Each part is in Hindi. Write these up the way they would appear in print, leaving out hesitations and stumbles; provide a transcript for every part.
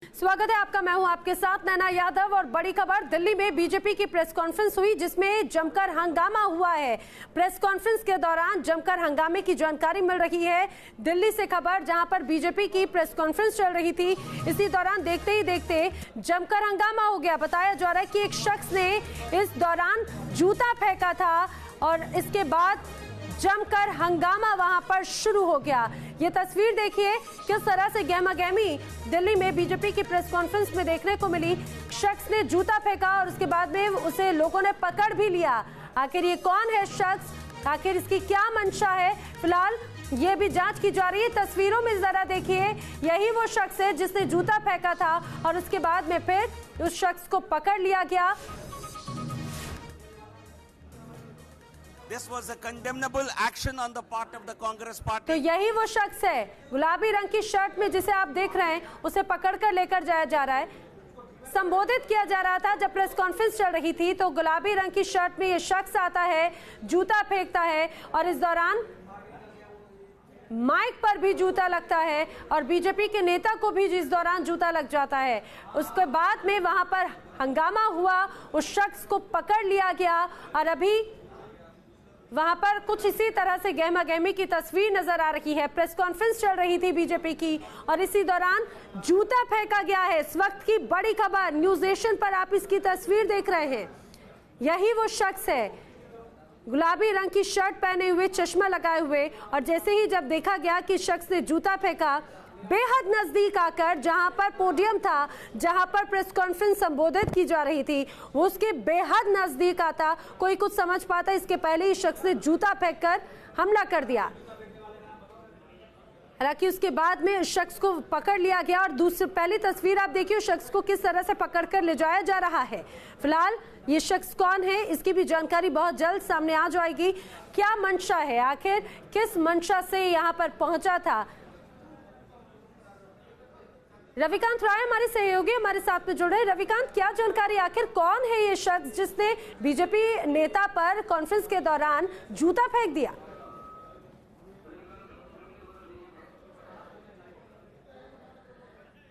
स्वागत है आपका। मैं हूं आपके साथ नैना यादव और बड़ी खबर दिल्ली में बीजेपी की प्रेस कॉन्फ्रेंस हुई जिसमें जमकर हंगामा हुआ है। प्रेस कॉन्फ्रेंस के दौरान जमकर हंगामे की जानकारी मिल रही है। दिल्ली से खबर जहां पर बीजेपी की प्रेस कॉन्फ्रेंस चल रही थी, इसी दौरान देखते ही देखते जमकर हंगामा हो गया। बताया जा रहा है कि एक शख्स ने इस दौरान जूता फेंका था और इसके बाद जमकर हंगामा वहां पर शुरू हो गया। ये तस्वीर देखिए किस तरह से गहमा गहमी दिल्ली में बीजेपी की प्रेस कॉन्फ्रेंस में देखने को मिली। शख्स ने जूता फेंका और उसके बाद में उसे लोगों ने पकड़ भी लिया। आखिर ये कौन है शख्स, आखिर इसकी क्या मंशा है, फिलहाल ये भी जांच की जा रही है। तस्वीरों में जरा देखिए, यही वो शख्स है जिसने जूता फेंका था और उसके बाद में फिर उस शख्स को पकड़ लिया गया। This was a condemnable action on the part of the Congress party. तो यही वो शख्स है गुलाबी रंग की शर्ट में जिसे आप देख रहे हैं, उसे पकड़कर लेकर जाया जा रहा है। संबोधित किया जा रहा था जब प्रेस कॉन्फ्रेंस चल रही थी, तो गुलाबी रंग की शर्ट में ये शख्स आता है, जूता फेंकता है और इस दौरान माइक पर भी जूता लगता है और बीजेपी के नेता को भी इस दौरान जूता लग जाता है। उसके बाद में वहां पर हंगामा हुआ, उस शख्स को पकड़ लिया गया और अभी वहां पर कुछ इसी तरह से गहमा गहमी की तस्वीर नजर आ रही है। प्रेस कॉन्फ्रेंस चल रही थी बीजेपी की और इसी दौरान जूता फेंका गया है। इस वक्त की बड़ी खबर न्यूज नेशन पर आप इसकी तस्वीर देख रहे हैं। यही वो शख्स है गुलाबी रंग की शर्ट पहने हुए, चश्मा लगाए हुए, और जैसे ही जब देखा गया कि शख्स ने जूता फेंका, बेहद नजदीक आकर जहां पर पोडियम था, जहां पर प्रेस कॉन्फ्रेंस संबोधित की जा रही थी, वो उसके बेहद नजदीक आता, कोई कुछ समझ पाता इसके पहले ही शख्स ने जूता फेंककर हमला कर दिया। हालांकि उसके बाद में उस शख्स को पकड़ लिया गया और दूसरी पहली तस्वीर आप देखिए उस शख्स को किस तरह से पकड़कर ले जाया जा रहा है। फिलहाल ये शख्स कौन है इसकी भी जानकारी बहुत जल्द सामने आ जाएगी। क्या मंशा है, आखिर किस मंशा से यहाँ पर पहुंचा था। रविकांत राय हमारे सहयोगी हमारे साथ में जुड़े। रविकांत, क्या जानकारी, आखिर कौन है ये शख्स जिसने बीजेपी नेता पर कॉन्फ्रेंस के दौरान जूता फेंक दिया?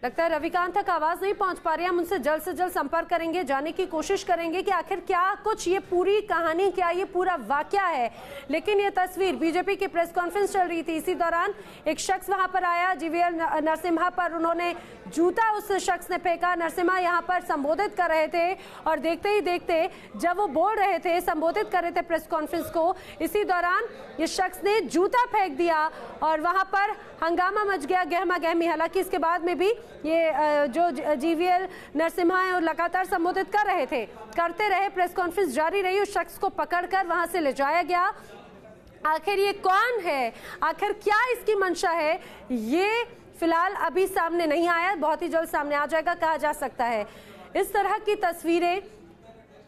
लगता है रविकांत तक आवाज नहीं पहुंच पा रही है। हम उनसे जल्द से जल्द संपर्क करेंगे, जानने की कोशिश करेंगे कि आखिर क्या कुछ ये पूरी कहानी, क्या ये पूरा वाकया है। लेकिन ये तस्वीर बीजेपी की प्रेस कॉन्फ्रेंस चल रही थी, इसी दौरान एक शख्स वहां पर आया, जीवीएल नरसिम्हा पर उन्होंने जूता उस शख्स ने फेंका। नरसिम्हा यहाँ पर संबोधित कर रहे थे और देखते ही देखते जब वो बोल रहे थे, संबोधित कर रहे थे प्रेस कॉन्फ्रेंस को, इसी दौरान ये शख्स ने जूता फेंक दिया और वहां पर हंगामा मच गया, गहमा गहमी। हालांकि इसके बाद में भी ये जो जीवीएल नरसिम्हा है और लगातार संबोधित कर रहे थे, करते रहे, प्रेस कॉन्फ्रेंस जारी रही। उस शख्स को पकड़कर वहां से ले जाया गया। आखिर ये कौन है, आखिर क्या इसकी मंशा है, ये फिलहाल अभी सामने नहीं आया, बहुत ही जल्द सामने आ जाएगा कहा जा सकता है। इस तरह की तस्वीरें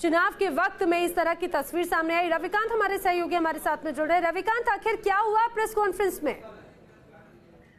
चुनाव के वक्त में इस तरह की तस्वीर सामने आई। रविकांत हमारे सहयोगी हमारे साथ में जुड़े। रविकांत, आखिर क्या हुआ प्रेस कॉन्फ्रेंस में?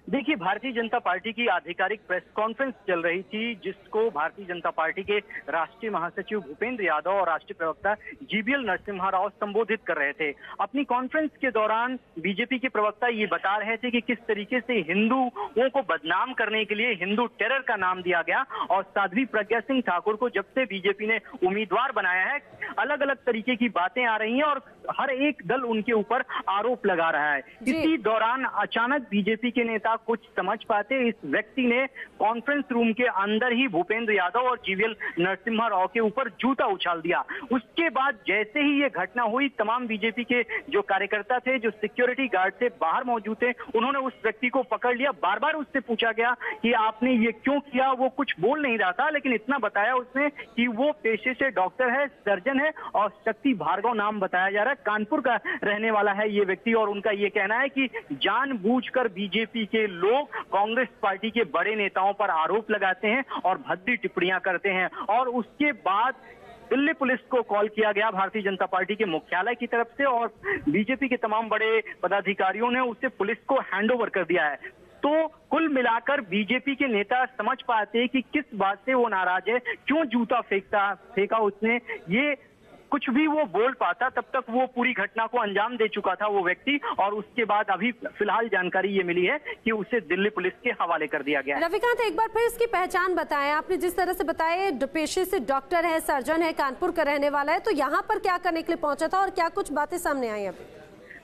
देखिए, भारतीय जनता पार्टी की आधिकारिक प्रेस कॉन्फ्रेंस चल रही थी जिसको भारतीय जनता पार्टी के राष्ट्रीय महासचिव भूपेंद्र यादव और राष्ट्रीय प्रवक्ता जीवीएल नरसिम्हा राव संबोधित कर रहे थे। अपनी कॉन्फ्रेंस के दौरान बीजेपी के प्रवक्ता ये बता रहे थे कि किस तरीके से हिंदुओं को बदनाम करने के लिए हिंदू टेरर का नाम दिया गया और साध्वी प्रज्ञा सिंह ठाकुर को जब से बीजेपी ने उम्मीदवार बनाया है, अलग अलग तरीके की बातें आ रही हैं और हर एक दल उनके ऊपर आरोप लगा रहा है। इसी दौरान अचानक बीजेपी के नेता कुछ समझ पाते इस व्यक्ति ने कॉन्फ्रेंस रूम के अंदर ही भूपेंद्र यादव और जीवीएल नरसिम्हा राव के ऊपर जूता उछाल दिया। उसके बाद जैसे ही ये घटना हुई, तमाम बीजेपी के जो कार्यकर्ता थे, जो सिक्योरिटी गार्ड थे, बाहर मौजूद थे, उन्होंने उस व्यक्ति को पकड़ लिया। बार बार उससे पूछा गया कि आपने ये क्यों किया। वो कुछ बोल नहीं रहा था, लेकिन इतना बताया उसने कि वो पेशे से डॉक्टर है, सर्जन है और शक्ति भार्गव नाम बताया जा रहा है, कानपुर का रहने वाला है ये व्यक्ति। और उनका ये कहना है कि जानबूझकर बीजेपी के लोग कांग्रेस पार्टी के बड़े नेताओं पर आरोप लगाते हैं और भद्दी टिप्पणियां करते हैं। और उसके बाद दिल्ली पुलिस को कॉल किया गया भारतीय जनता पार्टी के मुख्यालय की तरफ से और बीजेपी के तमाम बड़े पदाधिकारियों ने उसे पुलिस को हैंडओवर कर दिया है। तो कुल मिलाकर बीजेपी के नेता समझ पाते हैं कि किस बात से वो नाराज है, क्यों जूता फेंका उसने, ये कुछ भी वो बोल पाता तब तक वो पूरी घटना को अंजाम दे चुका था वो व्यक्ति, और उसके बाद अभी फिलहाल जानकारी ये मिली है कि उसे दिल्ली पुलिस के हवाले कर दिया गया है। रविकांत, एक बार फिर इसकी पहचान बताएं। आपने जिस तरह से बताया पेशे से डॉक्टर है, सर्जन है, कानपुर का रहने वाला है, तो यहाँ पर क्या करने के लिए पहुंचा था और क्या कुछ बातें सामने आई अभी?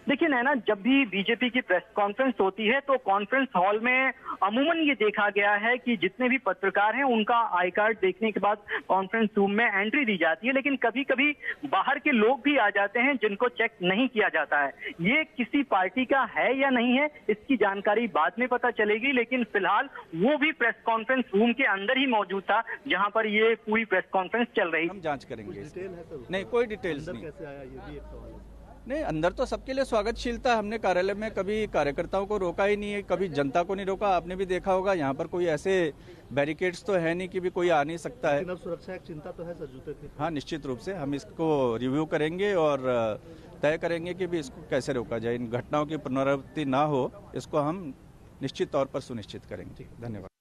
देखिए नैना, जब भी बीजेपी की प्रेस कॉन्फ्रेंस होती है तो कॉन्फ्रेंस हॉल में अमूमन ये देखा गया है कि जितने भी पत्रकार हैं उनका आई कार्ड देखने के बाद कॉन्फ्रेंस रूम में एंट्री दी जाती है, लेकिन कभी कभी बाहर के लोग भी आ जाते हैं जिनको चेक नहीं किया जाता है। ये किसी पार्टी का है या नहीं है इसकी जानकारी बाद में पता चलेगी, लेकिन फिलहाल वो भी प्रेस कॉन्फ्रेंस रूम के अंदर ही मौजूद था जहां पर ये पूरी प्रेस कॉन्फ्रेंस चल रही। हम जांच करेंगे। नहीं, कोई डिटेल्स नहीं। कैसे आया ये भी एक सवाल है। नहीं, अंदर तो सबके लिए स्वागतशीलता। हमने कार्यालय में कभी कार्यकर्ताओं को रोका ही नहीं है, कभी जनता को नहीं रोका। आपने भी देखा होगा यहाँ पर कोई ऐसे बैरिकेड्स तो है नहीं कि भी कोई आ नहीं सकता है। सुरक्षा एक चिंता तो है सर, जूते थे। हाँ, निश्चित रूप से हम इसको रिव्यू करेंगे और तय करेंगे कि भी इसको कैसे रोका जाए। इन घटनाओं की पुनरावृत्ति ना हो, इसको हम निश्चित तौर पर सुनिश्चित करेंगे। धन्यवाद।